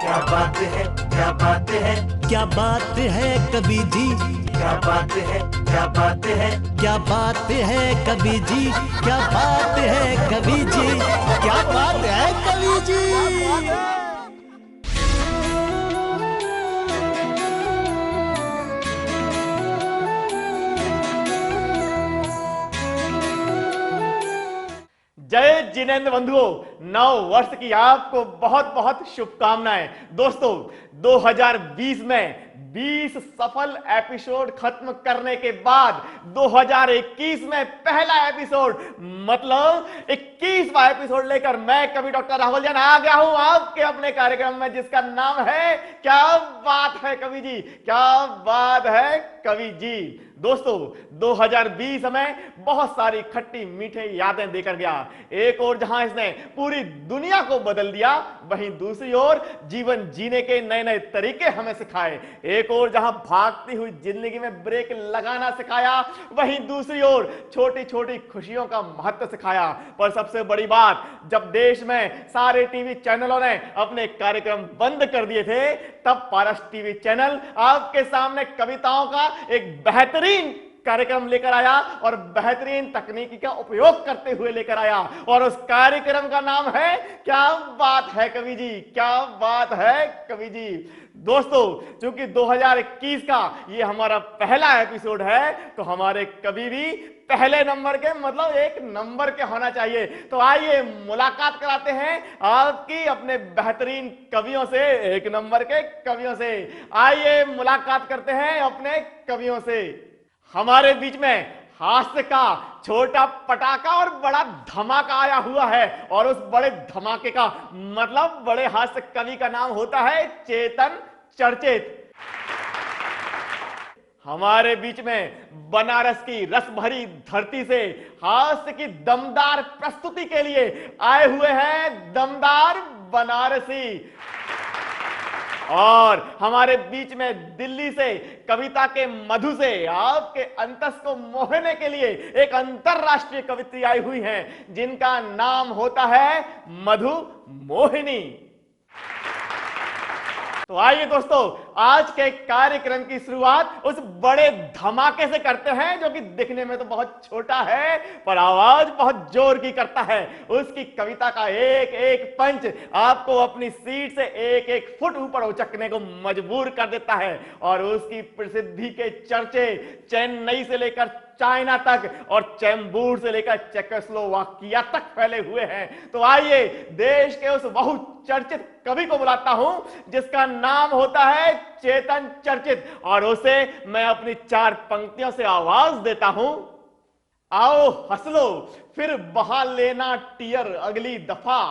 क्या बात है, क्या बात है, क्या बात है कवि जी, क्या बात है, क्या बात है, क्या बात है कवि जी, क्या बात है कवि जी, क्या बात है कवि जी। जय जिनेंद्र बंधुओं, नव वर्ष की आपको बहुत बहुत शुभकामनाएं। दोस्तों, 2020 में 20 सफल एपिसोड खत्म करने के बाद 2021 में पहला एपिसोड मतलब 21वां एपिसोड लेकर मैं कवि डॉक्टर राहुल जैन आ गया हूं आपके अपने कार्यक्रम में, जिसका नाम है क्या बात है कवि जी, क्या बात है कवि जी। दोस्तों, 2020 में बहुत सारी खट्टी मीठे यादें देकर गया। एक और जहां इसने पूरी दुनिया को बदल दिया, वहीं दूसरी ओर जीवन जीने के नए नए तरीके हमें सिखाए। एक और जहां भागती हुई जिंदगी में ब्रेक लगाना सिखाया, वहीं दूसरी ओर छोटी छोटी खुशियों का महत्व सिखाया। पर सबसे बड़ी बात, जब देश में सारे टीवी चैनलों ने अपने कार्यक्रम बंद कर दिए थे, तब पारस टीवी चैनल आपके सामने कविताओं का एक बेहतरीन कार्यक्रम लेकर आया और बेहतरीन तकनीकी का उपयोग करते हुए लेकर आया, और उस कार्यक्रम का नाम है क्या बात है कवि जी, क्या बात है कवि जी। दोस्तों, चूंकि 2021 का ये हमारा पहला एपिसोड है, तो हमारे कवि भी पहले नंबर के मतलब एक नंबर के होना चाहिए। तो आइए मुलाकात कराते हैं आपकी अपने बेहतरीन कवियों से, एक नंबर के कवियों से। आइए मुलाकात करते हैं अपने कवियों से। हमारे बीच में हास्य का छोटा पटाखा और बड़ा धमाका आया हुआ है, और उस बड़े धमाके का मतलब बड़े हास्य कवि का नाम होता है चेतन चर्चित। हमारे बीच में बनारस की रस भरी धरती से हास्य की दमदार प्रस्तुति के लिए आए हुए हैं दमदार बनारसी। और हमारे बीच में दिल्ली से कविता के मधु से आपके अंतस को मोहने के लिए एक अंतरराष्ट्रीय कवित्री आई हुई हैं, जिनका नाम होता है मधु मोहिनी। तो आइए दोस्तों, आज के कार्यक्रम की शुरुआत उस बड़े धमाके से करते हैं, जो कि दिखने में तो बहुत छोटा है पर आवाज बहुत जोर की करता है। उसकी कविता का एक एक पंच आपको अपनी सीट से एक एक फुट ऊपर उचकने को मजबूर कर देता है, और उसकी प्रसिद्धि के चर्चे चेन्नई से लेकर चाइना तक और चेंबूर से लेकर चेकोस्लोवाकिया तक फैले हुए हैं। तो आइए देश के उस बहुचर्चित कवि को बुलाता हूं, जिसका नाम होता है चेतन चर्चित, और उसे मैं अपनी 4 पंक्तियों से आवाज देता हूं। आओ हंस लो, फिर बहा लेना टीयर अगली दफा,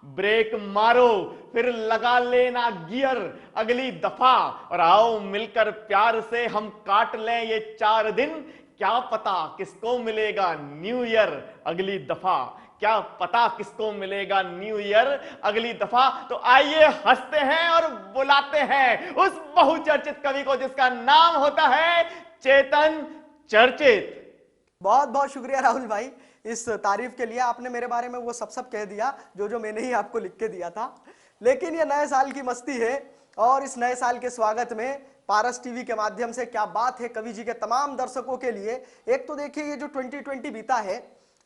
ब्रेक मारो फिर लगा लेना गियर अगली दफा, और आओ मिलकर प्यार से हम काट लें ये 4 दिन, क्या पता किसको मिलेगा न्यू ईयर अगली दफा, क्या पता किसको मिलेगा न्यू ईयर अगली दफा। तो आइए हंसते हैं और बुलाते हैं उस बहुचर्चित कवि को, जिसका नाम होता है चेतन चर्चित। बहुत बहुत शुक्रिया राहुल भाई इस तारीफ के लिए। आपने मेरे बारे में वो सब कह दिया जो मैंने ही आपको लिख के दिया था। लेकिन ये नए साल की मस्ती है, और इस नए साल के स्वागत में पारस टीवी के माध्यम से क्या बात है कवि जी के तमाम दर्शकों के लिए, एक तो देखिए ये जो 2020 बीता है,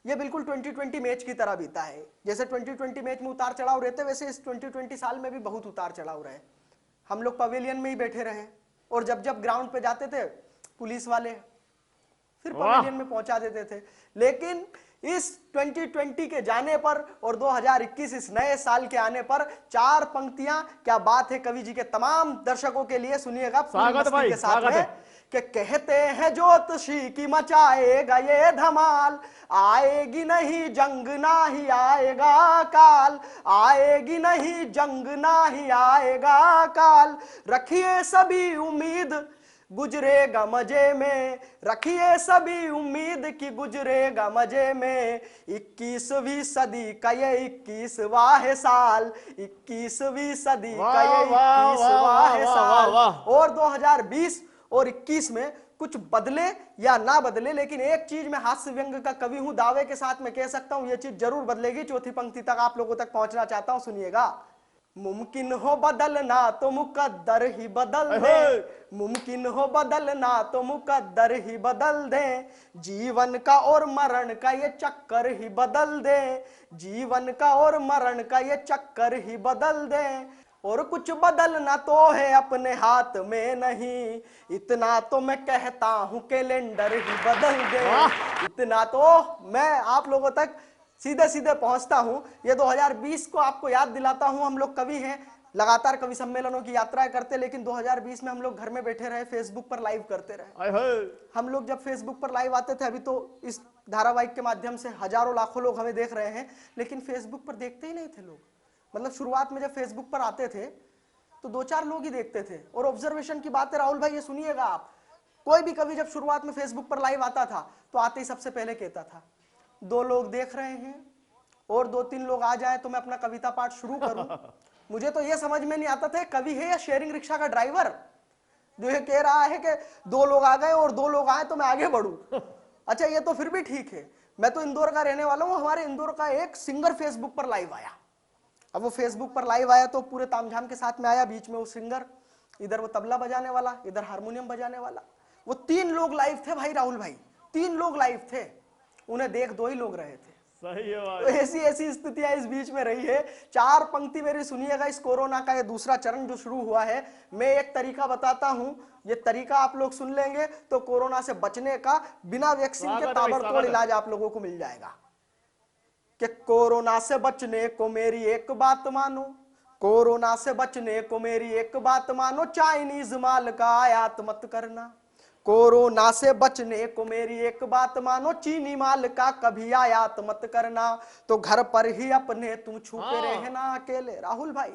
ये बिल्कुल 2020 मैच की तरह बीता है। जैसे 2020 मैच में उतार चढ़ाव रहते, वैसे इस 2020 साल में भी बहुत उतार चढ़ाव रहे। हम लोग पवेलियन में ही बैठे रहे, और जब जब ग्राउंड पे जाते थे पुलिस वाले फिर पवेलियन में पहुंचा देते थे। लेकिन इस 2020 के जाने पर और 2021 इस नए साल के आने पर 4 पंक्तियां क्या बात है कवि जी के तमाम दर्शकों के लिए सुनिएगा स्वागत भाई, के साथ स्वागत में। कि कहते हैं ज्योतिषी की मचाएगा ये धमाल, आएगी नहीं जंग ना ही आएगा काल, आएगी नहीं जंग ना ही आएगा काल, रखिए सभी उम्मीद गुजरेगा मजे में, रखिए सभी उम्मीद की गुजरेगा मजे में, 21वीं सदी का ये 21वां है साल, 21वीं सदी का ये 21वां है साल। और 2020 और 21 में कुछ बदले या ना बदले, लेकिन एक चीज मैं हास्य व्यंग का कवि हूं, दावे के साथ मैं कह सकता हूं ये चीज जरूर बदलेगी। चौथी पंक्ति तक आप लोगों तक पहुंचना चाहता हूं, सुनिएगा। मुमकिन हो बदलना तो मुकद्दर ही बदल दे, मुमकिन हो बदलना तो मुकद्दर ही बदल दे, जीवन का और मरण का ये चक्कर ही बदल दे, जीवन का और मरण का ये चक्कर ही बदल दे, और कुछ बदलना तो है अपने हाथ में नहीं, इतना तो मैं कहता हूं कैलेंडर ही बदल दे। इतना तो मैं आप लोगों तक सीधे सीधे पहुंचता हूं। ये 2020 को आपको याद दिलाता हूं, हम लोग कवि हैं, लगातार कवि सम्मेलनों की यात्राएं करते, लेकिन 2020 में हम लोग घर में बैठे रहे, फेसबुक पर लाइव करते रहे। हम लोग जब फेसबुक पर लाइव आते थे, अभी तो इस धारावाहिक के माध्यम से हजारों लाखों लोग हमें देख रहे हैं, लेकिन फेसबुक पर देखते ही नहीं थे लोग। मतलब शुरुआत में जब फेसबुक पर आते थे तो 2-4 लोग ही देखते थे। और ऑब्जर्वेशन की बात है राहुल भाई, ये सुनिएगा आप, कोई भी कवि जब शुरुआत में फेसबुक पर लाइव आता था तो आते ही सबसे पहले कहता था 2 लोग देख रहे हैं और 2-3 लोग आ जाए तो मैं अपना कविता पाठ शुरू करूं। मुझे तो ये समझ में नहीं आता था कवि है या शेयरिंग रिक्शा का ड्राइवर जो ये कह रहा है कि 2 लोग आ गए और 2 लोग आए तो मैं आगे बढ़ूं। अच्छा ये तो फिर भी ठीक है, मैं तो इंदौर का रहने वाला हूं, हमारे इंदौर का एक सिंगर फेसबुक पर लाइव आया। अब वो फेसबुक पर लाइव आया तो पूरे तामझाम के साथ में आया, बीच में वो सिंगर, इधर वो तबला बजाने वाला, इधर हारमोनियम बजाने वाला। वो 3 लोग लाइव थे भाई राहुल भाई, 3 लोग लाइव थे, उन्हें देख 2 ही लोग रहे थे। सही है भाई। तो ऐसी ऐसी स्थितियां इस बीच में रही है। 4 पंक्ति मेरी सुनिएगा। इस कोरोना का ये दूसरा चरण जो शुरू हुआ है, मैं एक तरीका बताता हूं, ये तरीका आप लोग सुन लेंगे तो कोरोना से बचने का बिना वैक्सीन के ताबड़तोड़ इलाज आप लोगों को मिल जाएगा। कि कोरोना से बचने को मेरी एक बात मानो, कोरोना से बचने को मेरी एक बात मानो, चाइनीज माल का आयात मत करना। कोरोना से बचने को मेरी एक बात मानो, चीनी माल का कभी आयात मत करना। तो घर पर ही अपने तुम छुपे रहना अकेले। राहुल भाई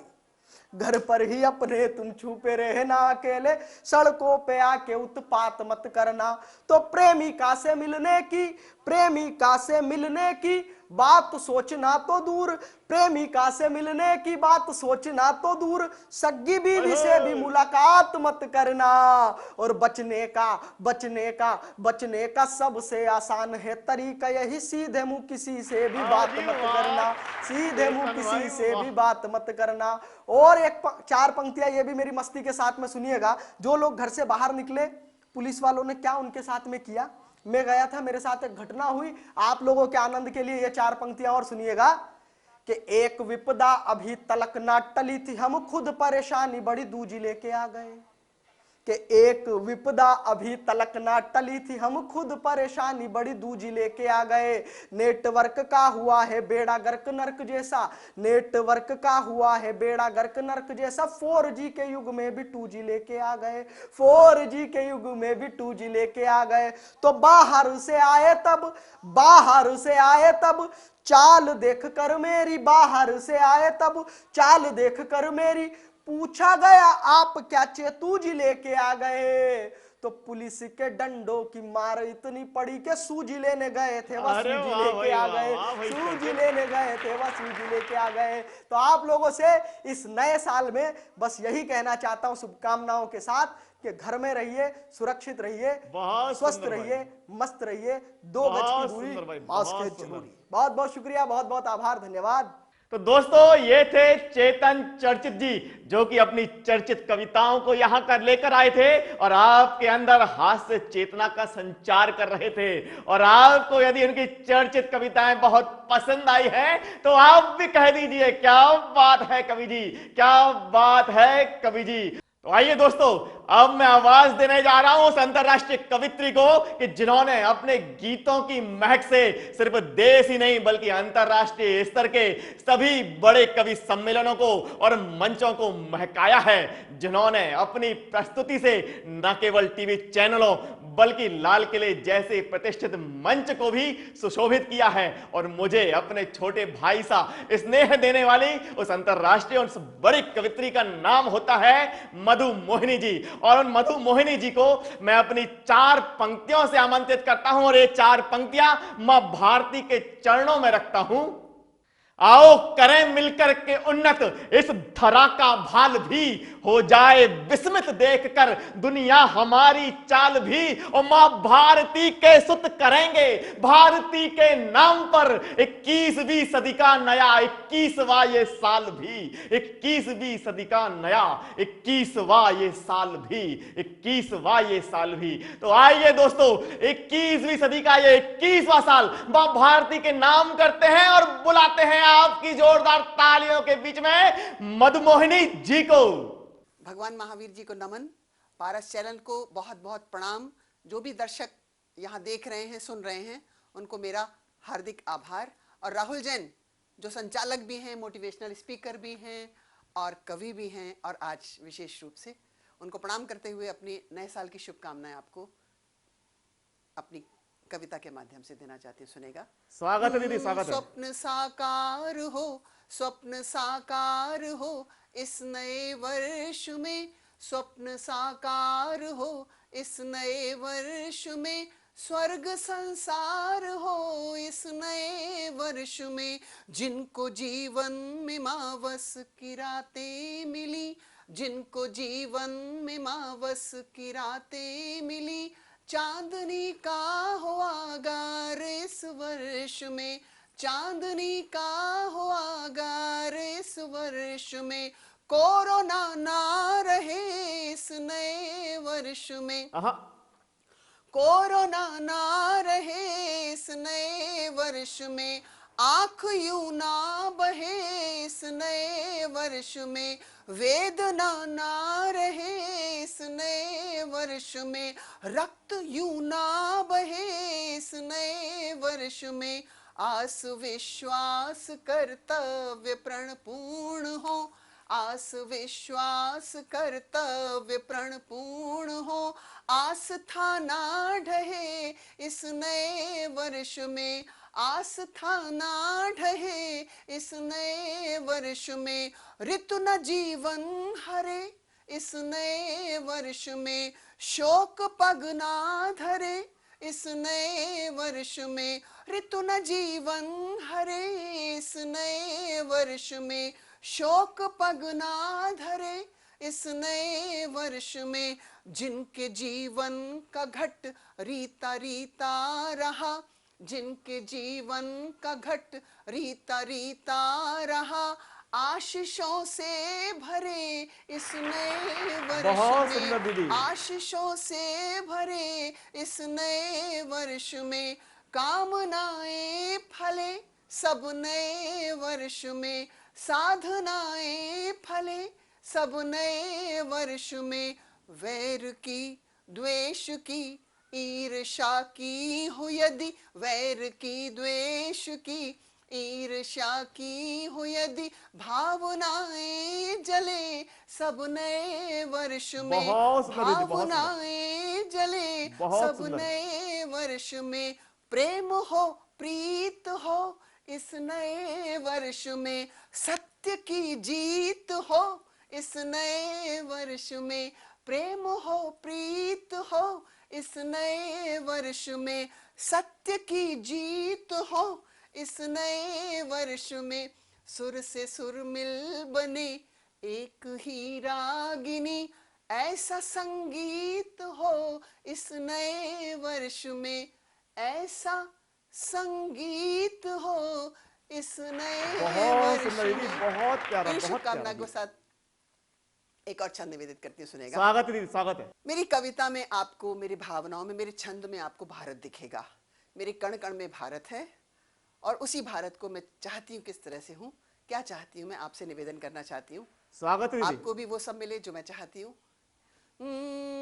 घर पर ही अपने तुम छुपे रहना अकेले, सड़कों पे आके उत्पात मत करना। तो प्रेमिका से मिलने की, प्रेमिका से मिलने की बात सोचना तो दूर, प्रेमिका से मिलने की बात सोचना तो दूर, सगी बीवी से भी मुलाकात मत करना। और बचने का सबसे आसान है तरीका यही, सीधे मुंह किसी से भी बात मत करना, सीधे मुंह किसी से भी बात मत करना। और 4 पंक्तियां ये भी मेरी मस्ती के साथ में सुनिएगा। जो लोग घर से बाहर निकले, पुलिस वालों ने क्या उनके साथ में किया। मैं गया था, मेरे साथ एक घटना हुई, आप लोगों के आनंद के लिए ये 4 पंक्तियां और सुनिएगा। कि एक विपदा अभी तलक ना टली थी, हम खुद परेशानी बड़ी दूजी लेके आ गए। कि एक विपदा अभी तलक ना टली थी, हम खुद परेशानी बड़ी दूजी लेके आ गए। नेटवर्क का हुआ है बेड़ा गर्क नर्क जैसा, नेटवर्क का हुआ है बेड़ा गर्क नर्क जैसा, 4G के युग में भी 2G लेके आ गए, 4G के युग में भी 2G लेके आ गए। तो बाहर से आए तब चाल देख कर मेरी, बाहर से आए तब चाल देख कर मेरी, पूछा गया आप क्या चेतूजी लेके आ गए। तो पुलिस के डंडों की मार इतनी पड़ी कि सूजी लेने गए थे वह सूजी लेके आ गए, सूजी लेने गए थे वह सूजी लेके आ गए। तो आप लोगों से इस नए साल में बस यही कहना चाहता हूं शुभकामनाओं के साथ कि घर में रहिए, सुरक्षित रहिए, स्वस्थ रहिए, मस्त रहिए, 2 गज की दूरी, मास्क है जरूरी। बहुत बहुत शुक्रिया, बहुत बहुत आभार, धन्यवाद। तो दोस्तों ये थे चेतन चर्चित जी, जो कि अपनी चर्चित कविताओं को यहां कर लेकर आए थे और आपके अंदर हास्य चेतना का संचार कर रहे थे। और आपको यदि उनकी चर्चित कविताएं बहुत पसंद आई है तो आप भी कह दीजिए क्या बात है कवि जी, क्या बात है कवि जी। तो आइए दोस्तों, अब मैं आवाज देने जा रहा हूं उस अंतरराष्ट्रीय कवित्री को कि जिन्होंने अपने गीतों की महक से सिर्फ देश ही नहीं बल्कि अंतरराष्ट्रीय स्तर के सभी बड़े कवि सम्मेलनों को और मंचों को महकाया है, जिन्होंने अपनी प्रस्तुति से न केवल टीवी चैनलों बल्कि लाल किले जैसे प्रतिष्ठित मंच को भी सुशोभित किया है। और मुझे अपने छोटे भाई सा स्नेह देने वाली उस अंतरराष्ट्रीय उस बड़ी कवित्री का नाम होता है मधु मोहिनी जी। और उन मधु मोहिनी जी को मैं अपनी 4 पंक्तियों से आमंत्रित करता हूं और ये 4 पंक्तियां मां भारती के चरणों में रखता हूं। आओ करें मिलकर के उन्नत, इस धरा का भाल भी हो जाए विस्मित देखकर दुनिया हमारी चाल भी। और मां भारती के सुत करेंगे भारती के नाम पर 21वीं सदी का नया 21वां ये साल भी, 21वीं सदी का नया 21वां ये साल भी, 21वां ये साल भी। तो आइए दोस्तों, 21वीं सदी का ये 21वां साल मां भारती के नाम करते हैं और बुलाते हैं आपकी जोरदार तालियों के बीच में मधुमोहिनी जी को। भगवान महावीर जी को नमन, पारस चैनल को बहुत बहुत प्रणाम। जो भी दर्शक यहाँ देख रहे हैं, सुन रहे हैं, उनको मेरा हार्दिक आभार। और राहुल जैन जो संचालक भी हैं, मोटिवेशनल स्पीकर भी हैं और कवि भी हैं, और आज विशेष रूप से उनको प्रणाम करते हुए अपने नए साल की शुभकामनाएं आपको अपनी कविता के माध्यम से देना चाहती हूँ। सुनेगा? स्वागत है दीदी, स्वागत है। स्वप्न साकार हो, स्वप्न साकार हो इस नए वर्ष में, स्वप्न साकार हो इस नए वर्ष में, स्वर्ग संसार हो इस नए वर्ष में। जिनको जीवन में मावस की रातें मिली, जिनको जीवन में मावस की रातें मिली, चांदनी का हो आगार इस वर्ष में, चांदनी का हो आगार इस वर्ष में। कोरोना ना रहे इस नए वर्ष में, कोरोना ना रहे इस नए वर्ष में। आंख यूं ना बहे इस नए वर्ष में, वेदना ना रहे इस नए वर्ष में। रक्त यूं ना बहे इस नए वर्ष में। आस विश्वास कर्तव्य प्रण पूर्ण हो, आस विश्वास कर्तव्य प्रण पूर्ण हो। आस्था ना ढहे इस नए वर्ष में, आस्था ना ढहे इस नए वर्ष में। ऋतु न जीवन हरे इस नए वर्ष में, शोक पग ना धरे इस नए वर्ष में। ऋतु न जीवन हरे इस नए वर्ष में, शोक पग ना धरे इस नए वर्ष में। जिनके जीवन का घट रीता रीता रहा, जिनके जीवन का घट रीता रीता रहा, आशीषों से भरे इस नए वर्ष में, आशीषों से भरे इस नए वर्ष में। कामनाएं फले सब नए वर्ष में, साधनाएं फले सब नए वर्ष में। वैर की द्वेष की ईर्ष्या की हो यदि, वैर की द्वेष की ईर्ष्या की हो यदि, भावनाएं जले सब नए वर्ष में, भावनाएं जले सब नए वर्ष में। प्रेम हो प्रीत हो इस नए वर्ष में, सत्य की जीत हो इस नए वर्ष में। प्रेम हो प्रीत हो इस नए वर्ष में, सत्य की जीत हो इस नए वर्ष में। सुर से सुर मिल बने एक ही रागिनी, ऐसा संगीत हो इस नए वर्ष में, ऐसा संगीत हो इस नए वर्ष में। बहुत प्यारा, इन बहुत शुभकामना के साथ एक और छंद निवेदित करती हूँ। सुनेगा? स्वागत है दीदी, स्वागत है। मेरी कविता में आपको, मेरी भावनाओं में, मेरे छंद में आपको भारत दिखेगा। मेरे कण कण में भारत है और उसी भारत को मैं चाहती हूँ किस तरह से हूँ, क्या चाहती हूँ, मैं आपसे निवेदन करना चाहती हूँ। स्वागत है दीदी। आपको भी वो सब मिले जो मैं चाहती हूँ।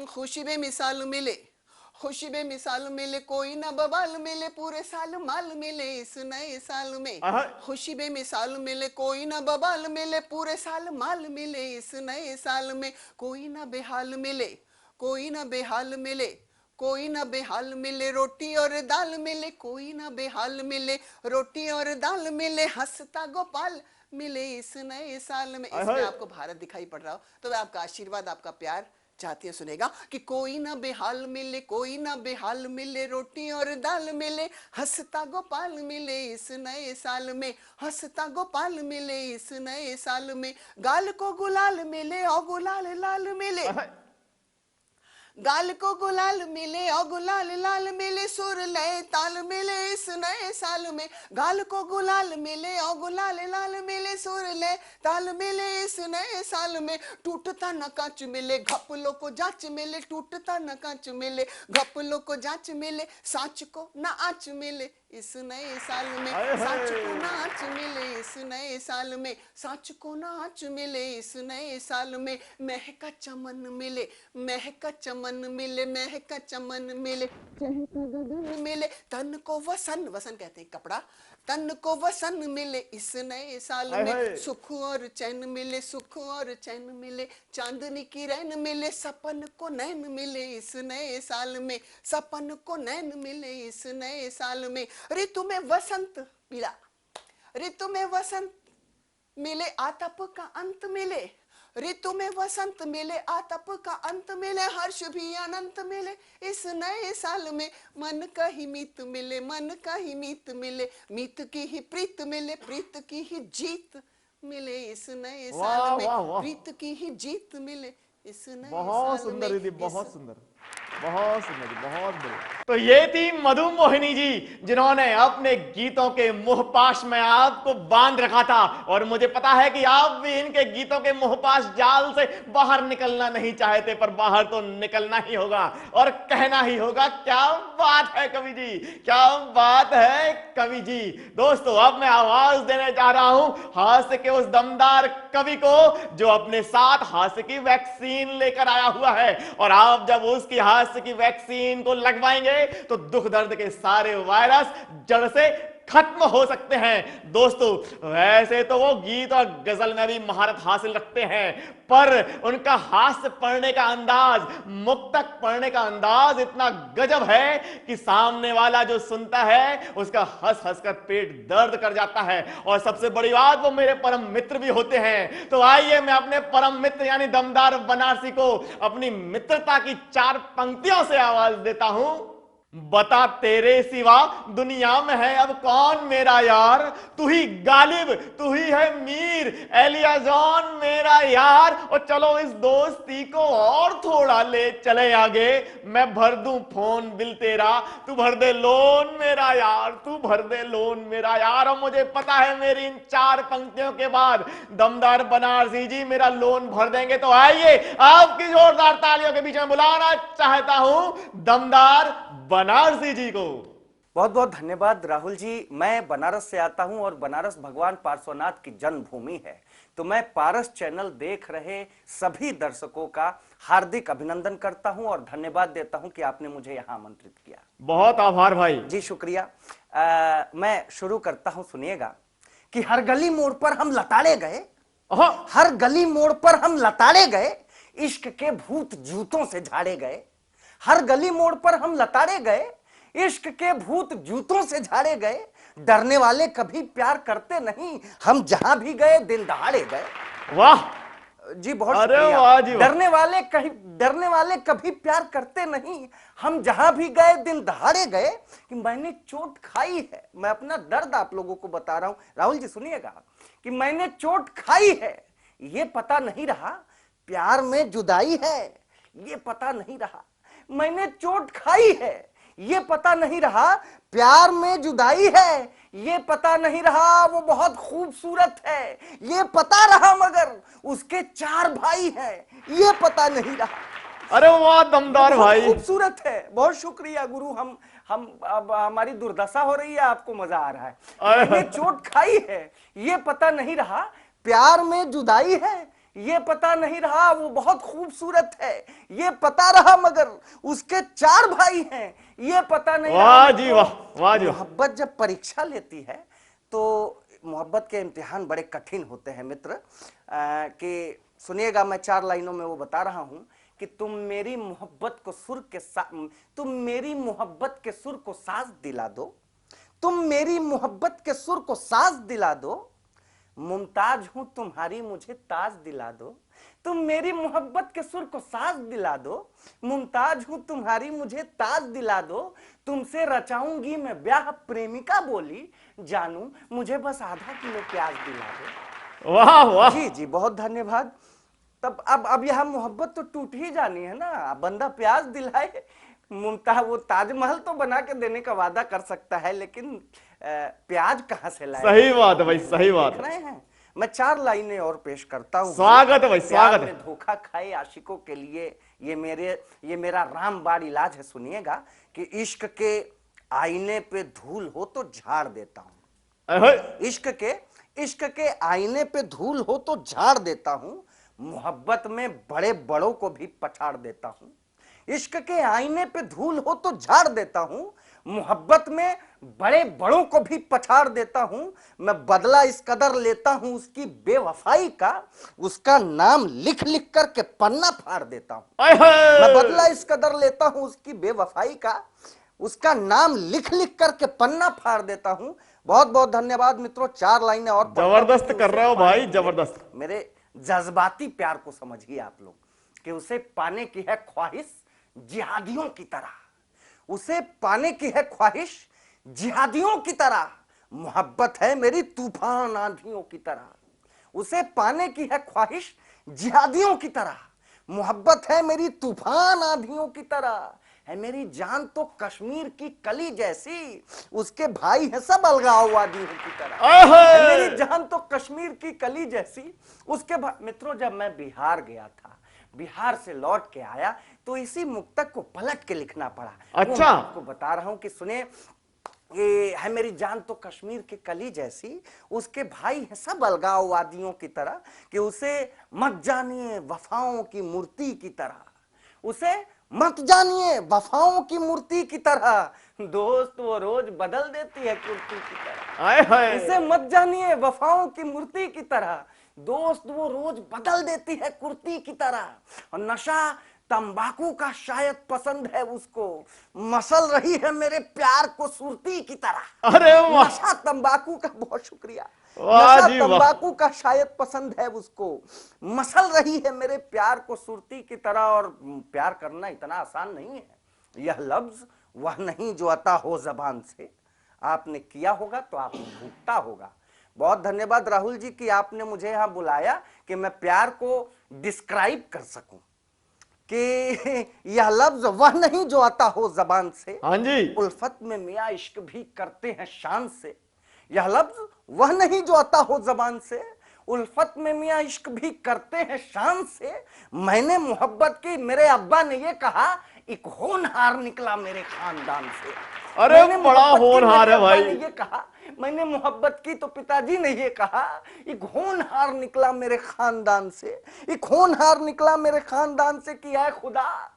खुशी बेमिसाल मिले, खुशी बेमिसाल मिले, कोई ना बवाल मिले, पूरे साल माल मिले इस नए साल में। खुशी बेमिसाल मिले, कोई ना बवाल मिले, पूरे साल माल मिले इस नए साल में। कोई ना बेहाल मिले, कोई ना बेहाल मिले, कोई ना बेहाल मिले, रोटी और दाल मिले, कोई ना बेहाल मिले, रोटी और दाल मिले, हंसता गोपाल मिले इस नए साल में। इसमें आपको भारत दिखाई पड़ रहा हो तो मैं आपका आशीर्वाद, आपका प्यार चाहती है सुनेगा कि कोई ना बेहाल मिले, कोई ना बेहाल मिले, रोटी और दाल मिले, हंसता गोपाल मिले इस नए साल में, हंसता गोपाल मिले इस नए साल में, गाल को गुलाल मिले और गुलाल लाल मिले, गाल को गुलाल मिले और गुलाल लाल मिले, सुर लय ताल मिले इस नए साल में, गाल को गुलाल मिले और गुलाल लाल मिले, सुर लय ताल मिले इस नए साल में, टूटता न कांच मिले, घपलों को जांच मिले, टूटता न कांच मिले, घपलों को जांच मिले, सांच को न आंच मिले इस नए साल में, सांच को न आंच मिले इस नए साल में, सांच को न आंच मिले इस नए साल में, महका चमन मिले, महका चमन मिले, महका चमन मिले, चहका गगन मिले, तन को वसन, वसन कहते हैं कपड़ा, तन को वसन मिले इस नए साल में, सुख और चैन मिले, सुख और चैन मिले, चांदनी की रैन मिले, सपन को नैन मिले इस नए साल में, सपन को नैन मिले इस नए साल में, ऋतु में वसंत मिला, ऋतु में वसंत मिले, आतप का अंत मिले, ऋतु में वसंत मिले, आतप का अंत मिले, हर्ष भी अनंत मिले इस नए साल में, मन का ही मीत मिले, मन का ही मीत मिले, मीत की ही प्रीत मिले, प्रीत की ही जीत मिले इस नए साल में, प्रीत की ही जीत मिले इस नए बहुत साल सुंदर में, दीदी, बहुत सुंदर, बहुत सुंदर जी, बहुत बढ़िया। तो ये थी मधु मोहिनी जी, जिन्होंने अपने गीतों के मुहपाश में आपको बांध रखा था, और मुझे पता है कि आप भी इनके गीतों के मुहपाश जाल से बाहर निकलना नहीं चाहते, पर बाहर तो निकलना ही होगा और कहना ही होगा, क्या बात है कवि जी, क्या बात है कवि जी। दोस्तों, अब मैं आवाज देने जा रहा हूं हास्य के उस दमदार कवि को, जो अपने साथ हास्य की वैक्सीन लेकर आया हुआ है, और आप जब उसकी हास्य की वैक्सीन को लगवाएंगे तो दुख दर्द के सारे वायरस जड़ से खत्म हो सकते हैं। दोस्तों, वैसे तो वो गीत और गजल में भी महारत हासिल रखते हैं, पर उनका हास्य पढ़ने का अंदाज, मुक्तक पढ़ने का अंदाज इतना गजब है कि सामने वाला जो सुनता है उसका हंस हंस कर पेट दर्द कर जाता है। और सबसे बड़ी बात, वो मेरे परम मित्र भी होते हैं। तो आइए मैं अपने परम मित्र यानी दमदार बनारसी को अपनी मित्रता की 4 पंक्तियों से आवाज देता हूं। बता तेरे सिवा दुनिया में है अब कौन मेरा यार, तू ही गालिब, तू ही है मीर, एलिया जॉन मेरा यार। और चलो इस दोस्ती को और थोड़ा ले चले आगे, मैं भर दूं फोन बिल तेरा, तू भर दे लोन मेरा यार, तू भर दे लोन मेरा यार। और मुझे पता है मेरी इन 4 पंक्तियों के बाद दमदार बनारसी जी मेरा लोन भर देंगे। तो आइए आपकी जोरदार तालियों के बीच में बुलाना चाहता हूं दमदार बनारसी जी को। बहुत बहुत धन्यवाद राहुल जी। मैं बनारस से आता हूं और बनारस भगवान पार्श्वनाथ की जन्मभूमि है, तो मैं पारस चैनल देख रहे सभी दर्शकों का हार्दिक अभिनंदन करता हूं और धन्यवाद देता हूं कि आपने मुझे यहां आमंत्रित किया। बहुत आभार भाई जी, शुक्रिया। मैं शुरू करता हूं, सुनिएगा कि हर गली मोड़ पर हम लताड़े गए, हर गली मोड़ पर हम लताड़े गए, इश्क के भूत जूतों से झाड़े गए, हर गली मोड़ पर हम लताड़े गए, इश्क के भूत जूतों से झाड़े गए, डरने वाले कभी प्यार करते नहीं, हम जहां भी गए दिन दहाड़े गए। वाह जी, बहुत अरे शुक्रिया। वाह जी, वाह। डरने वाले कभी प्यार करते नहीं, हम जहां भी गए दिन दहाड़े गए, कि मैंने चोट खाई है। मैं अपना दर्द आप लोगों को बता रहा हूं, राहुल जी सुनिएगा, कि मैंने चोट खाई है, ये पता नहीं रहा प्यार में जुदाई है, ये पता नहीं रहा। मैंने चोट खाई है, ये पता नहीं रहा प्यार में जुदाई है, ये पता नहीं रहा वो बहुत खूबसूरत है, ये पता रहा मगर उसके 4 भाई हैं, ये पता नहीं रहा। अरे वाह दमदार भाई, खूबसूरत है। बहुत शुक्रिया गुरु। हम अब हमारी दुर्दशा हो रही है, आपको मजा आ रहा है। मैंने चोट खाई है, ये पता नहीं रहा प्यार में जुदाई है, ये पता नहीं रहा वो बहुत खूबसूरत है, ये पता रहा मगर उसके 4 भाई हैं, ये पता नहीं रहा। वाह जी वाह, वाह जी। मोहब्बत जब परीक्षा लेती है तो मोहब्बत के इम्तिहान बड़े कठिन होते हैं मित्र। कि सुनिएगा, मैं 4 लाइनों में वो बता रहा हूं कि तुम मेरी मोहब्बत को सुर को साज दिला दो, तुम मेरी मोहब्बत के सुर को साज दिला दो, मुमताज हूं तुम्हारी मुझे ताज दिला दो, तुम मेरी मोहब्बत के सुर को साज दिला दो, मुमताज हूं तुम्हारी मुझे ताज दिला दो, तुमसे रचाऊंगी मैं ब्याह प्रेमिका बोली, जानू मुझे बस आधा किलो प्याज दिला दो। वाह वाह। जी जी बहुत धन्यवाद। तब अब यह मोहब्बत तो टूट ही जानी है ना, बंदा प्याज दिलाए, मुमताज वो ताजमहल तो बना के देने का वादा कर सकता है, लेकिन प्याज कहाँ से लाए? सही बात है भाई, सही बात देख है। रहे हैं। मैं 4 लाइनें और पेश करता हूँ। स्वागत है भाई, स्वागत प्यार है। में धोखा खाए आशिकों के लिए ये मेरा रामबाण इलाज है। सुनिएगा कि इश्क के आईने पे धूल हो तो झाड़ देता हूँ, अहे, इश्क के आईने पे धूल हो तो झाड़ देता हूँ, मोहब्बत में बड़े बड़ों को भी पछाड़ देता हूँ। इश्क के आईने पे धूल हो तो झाड़ देता हूँ, मोहब्बत में बड़े बड़ों को भी पछाड़ देता हूं। मैं बदला इस कदर लेता हूं उसकी बेवफाई का, उसका नाम लिख लिख करके पन्ना फाड़ देता हूं। अहे। मैं बदला इस कदर लेता हूं उसकी बेवफाई का, उसका नाम लिख लिख करके पन्ना फाड़ देता हूं। बहुत बहुत धन्यवाद मित्रों। 4 लाइनें और पढ़ता हूं जबरदस्त कि कर उसे रहे हो पाने भाई, के लिए जबरदस्त। मेरे जज्बाती प्यार को समझिए आप लोग कि उसे पाने की है ख्वाहिश जिहादियों की तरह, उसे पाने की है ख्वाहिश जिहादियों की तरह, मोहब्बत है मेरी तूफान आंधियों की तरह। उसे पाने की है ख्वाहिश जिहादियों की तरह, मोहब्बत है मेरी तूफान आंधियों की तरह, है मेरी जान तो कश्मीर की कली जैसी, उसके भाई है सब अलगाववादियों की तरह। है मेरी जान तो कश्मीर की कली जैसी, उसके भाई। मित्रों जब मैं बिहार गया था, बिहार से लौट के आया तो इसी मुक्तक को पलट के लिखना पड़ा। अच्छा। वो मैं आपको बता रहा हूं कि सुने, ये है मेरी जान तो कश्मीर की कली जैसी, उसके भाई है सब अलगाववादियों की तरह, कि उसे मत जानिए वफाओं की मूर्ति की तरह, उसे मत जानिए वफाओं की मूर्ति की तरह, दोस्त वो रोज बदल देती है कुर्ती की तरह। आए हाय। उसे मत जानिए वफाओं की मूर्ति की तरह, दोस्त वो रोज बदल देती है कुर्ती की तरह। और नशा तंबाकू का शायद पसंद है उसको, मसल रही है मेरे प्यार को सुरती की तरह। अरे वाह। नशा तंबाकू का, बहुत शुक्रिया। वाह नशा जी वाह। तंबाकू का शायद पसंद है उसको, मसल रही है मेरे प्यार को सुरती की तरह। और प्यार करना इतना आसान नहीं है, यह लफ्ज वह नहीं जो अता हो जबान से, आपने किया होगा तो आपने भुगता होगा। बहुत धन्यवाद राहुल जी कि आपने मुझे यहां बुलाया कि मैं प्यार को डिस्क्राइब कर सकूं, कि यह लफ्ज वह नहीं जो आता हो जबान से, हाँ जी। उल्फत में मियाँ इश्क भी करते हैं शान से। यह लफ्ज वह नहीं जो आता हो जबान से, उल्फत में मियाँ इश्क भी करते हैं शान से। मैंने मोहब्बत की, मेरे अब्बा ने ये कहा, एक होनहार निकला मेरे खानदान से। अरे मैंने बड़ा मोहब्बत की, होनहार मेरे है अब्बा भाई। ने ये कहा, मैंने मोहब्बत की तो पिताजी ने ये कहा, एक होनहार निकला मेरे खानदान से, एक होनहार निकला मेरे खानदान से कि ऐ खुदा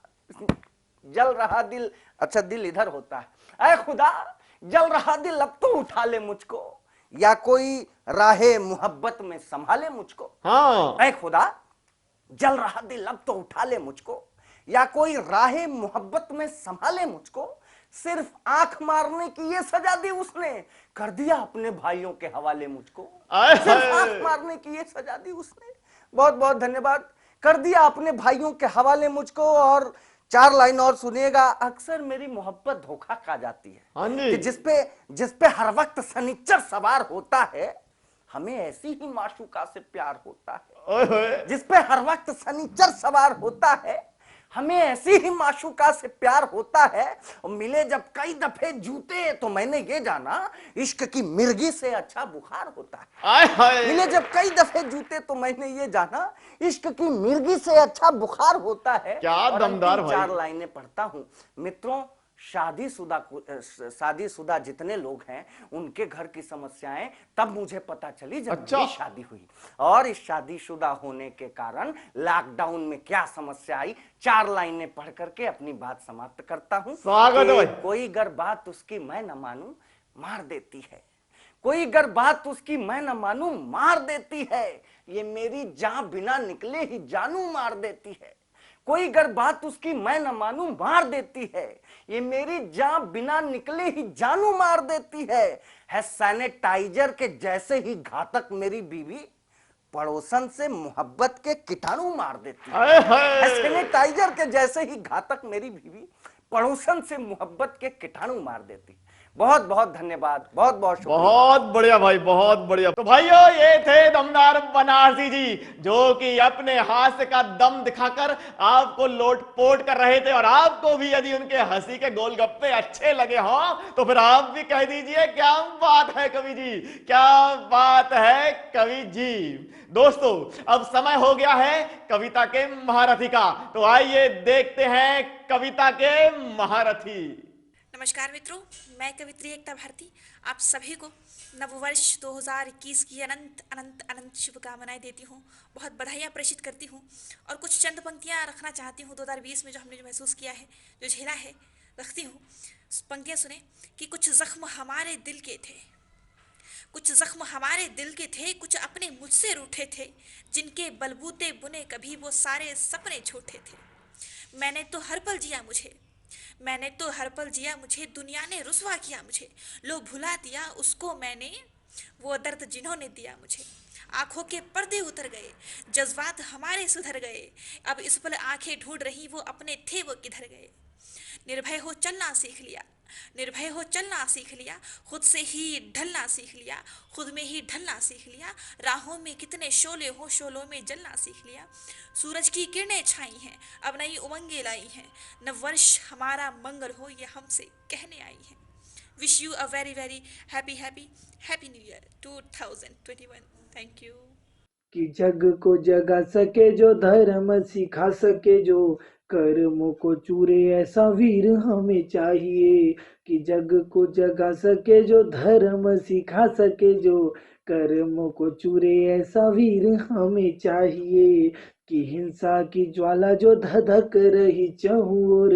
जल रहा दिल। अच्छा दिल इधर होता है। ऐ खुदा जल रहा दिल अब तो उठा ले मुझको, या कोई राहे मोहब्बत में संभाले मुझको। हाँ। ऐ खुदा जल रहा दिल अब तो उठा ले मुझको, या कोई राहे मोहब्बत में संभाले मुझको। सिर्फ आंख मारने की ये सजा दी उसने, कर दिया अपने भाइयों के हवाले मुझको। आए सिर्फ हाय। आंख मारने की ये सजा दी उसने। बहुत बहुत धन्यवाद। कर दिया अपने भाइयों के हवाले मुझको। और 4 लाइन और सुनिएगा। अक्सर मेरी मोहब्बत धोखा खा जाती है, हाँ जी। कि जिसपे हर वक्त सनिच्चर सवार होता है, हमें ऐसी ही माशूका से प्यार होता है। ओए होए। जिसपे हर वक्त सनीचर सवार होता है, हमें ऐसी ही माशूका से प्यार होता है। और मिले जब कई दफे जूते तो मैंने ये जाना, इश्क की मिर्गी से अच्छा बुखार होता है। आए हाय। मिले जब कई दफे जूते तो मैंने ये जाना, इश्क की मिर्गी से अच्छा बुखार होता है। क्या और दमदार अंतिम भाई। 4 लाइनें पढ़ता हूं मित्रों। शादीशुदा जितने लोग हैं उनके घर की समस्याएं तब मुझे पता चली जब अच्छा। मेरी शादी हुई, और इस शादीशुदा होने के कारण लॉकडाउन में क्या समस्या आई। 4 लाइनें पढ़ करके अपनी बात समाप्त करता हूं। स्वागत है भाई। कोई अगर बात उसकी मैं न मानूं मार देती है, कोई अगर बात उसकी मैं न मानूं मार देती है, ये मेरी जान बिना निकले ही जानू मार देती है। कोई अगर बात उसकी मैं न मानूं मार देती है, ये मेरी जान बिना निकले ही जानू मार देती है सैनिटाइजर के जैसे ही घातक मेरी बीवी, पड़ोसन से मोहब्बत के कीटाणु मार देती है। हाय हाय। सैनिटाइजर के जैसे ही घातक मेरी बीवी पड़ोसन से मोहब्बत के कीटाणु मार देती। बहुत बहुत धन्यवाद, बहुत बहुत शुक्रिया। बहुत बढ़िया भाई, बहुत बढ़िया। तो भाइयों, ये थे दमदार बनारसी जी, जो कि अपने हास्य का दम दिखाकर आपको लोटपोट कर रहे थे। और आपको भी यदि उनके हंसी के गोलगप्पे अच्छे लगे हों तो फिर आप भी कह दीजिए, क्या बात है कवि जी, क्या बात है कवि जी। दोस्तों, अब समय हो गया है कविता के महारथी का। तो आइए देखते हैं कविता के महारथी। नमस्कार मित्रों, मैं कवित्री एकता भारती आप सभी को नववर्ष 2021 की अनंत अनंत अनंत शुभकामनाएं देती हूँ। बहुत बधाइयाँ प्रेषित करती हूँ और कुछ चंद पंक्तियाँ रखना चाहती हूँ 2020 में जो हमने जो महसूस किया है, जो झेला है, रखती हूँ। पंक्तियाँ सुने कि कुछ जख्म हमारे दिल के थे, कुछ जख्म हमारे दिल के थे, कुछ अपने मुझसे रूठे थे, जिनके बलबूते बुने कभी वो सारे सपने छोटे थे। मैंने तो हर पल जिया मुझे, दुनिया ने रुसवा किया मुझे, लोग भुला दिया उसको मैंने, वो दर्द जिन्होंने दिया मुझे। आंखों के पर्दे उतर गए, जज्बात हमारे सुधर गए, अब इस पल आंखें ढूंढ रही वो अपने थे वो किधर गए। निर्भय हो चलना सीख लिया, खुद से ही ढलना सीख लिया, खुद में ही ढलना सीख लिया, राहों में कितने शोले हो, शोलों में जलना सीख लिया। सूरज की किरणें छाई हैं, अब नई उमंगें लाई हैं, नववर्ष हमारा मंगल हो ये हमसे कहने आई हैं। Wish you a very very happy new year 2021। Thank you. कि जग को जगा सके जो, धर्म सिखा सके जो, कर्मों को चूरे ऐसा वीर हमें चाहिए। कि जग को जगा सके जो, धर्म सिखा सके जो, कर्मों को चूरे ऐसा वीर हमें चाहिए। कि हिंसा की ज्वाला जो धधक रही चहुं ओर,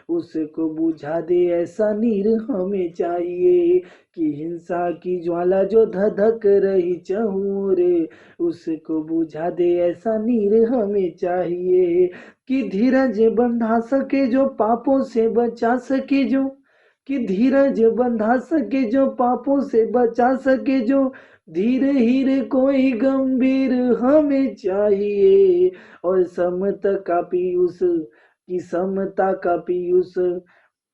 उसको बुझा दे ऐसा नीर हमें चाहिए। कि हिंसा की ज्वाला जो धधक रही चहुं ओर, उसको बुझा दे ऐसा नीर हमें चाहिए। कि धीरज बंधा सके जो, पापों से बचा सके जो, कि धीरज बंधा सके जो, पापों से बचा सके जो, धीरे धीरे कोई गंभीर हमें चाहिए। और समता का पीयूष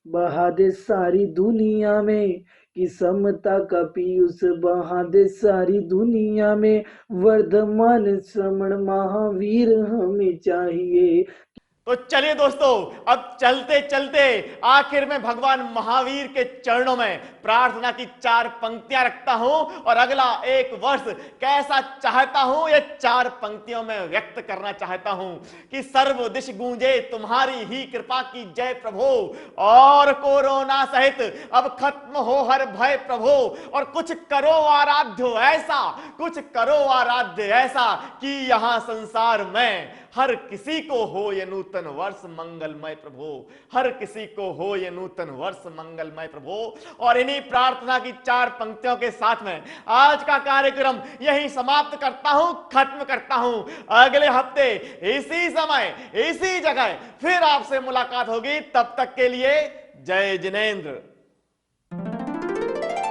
बहा दे सारी दुनिया में। कि समता का पीयूष बहा दे सारी दुनिया में, वर्धमान श्रमण महावीर हमें चाहिए। तो चलिए दोस्तों, अब चलते चलते आखिर में भगवान महावीर के चरणों में प्रार्थना की 4 पंक्तियां रखता हूं और अगला एक वर्ष कैसा चाहता हूं ये 4 पंक्तियों में व्यक्त करना चाहता हूं। कि सर्व दिश गूंजे तुम्हारी ही कृपा की जय प्रभो, और कोरोना सहित अब खत्म हो हर भय प्रभो, और कुछ करो आराध्य ऐसा कि यहां संसार में हर किसी को हो ये नूतन वर्ष मंगलमय प्रभु, हर किसी को हो ये नूतन वर्ष मंगलमय प्रभु। और इन्हीं प्रार्थना की 4 पंक्तियों के साथ में आज का कार्यक्रम यहीं समाप्त करता हूं, खत्म करता हूं। अगले हफ्ते इसी समय इसी जगह फिर आपसे मुलाकात होगी। तब तक के लिए जय जिनेंद्र।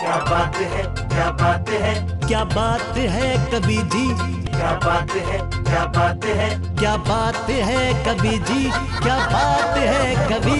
क्या बात है, क्या बात है, क्या बात है कवि जी, क्या बात है, क्या बात है, क्या बात है कवि जी, क्या बात है कवि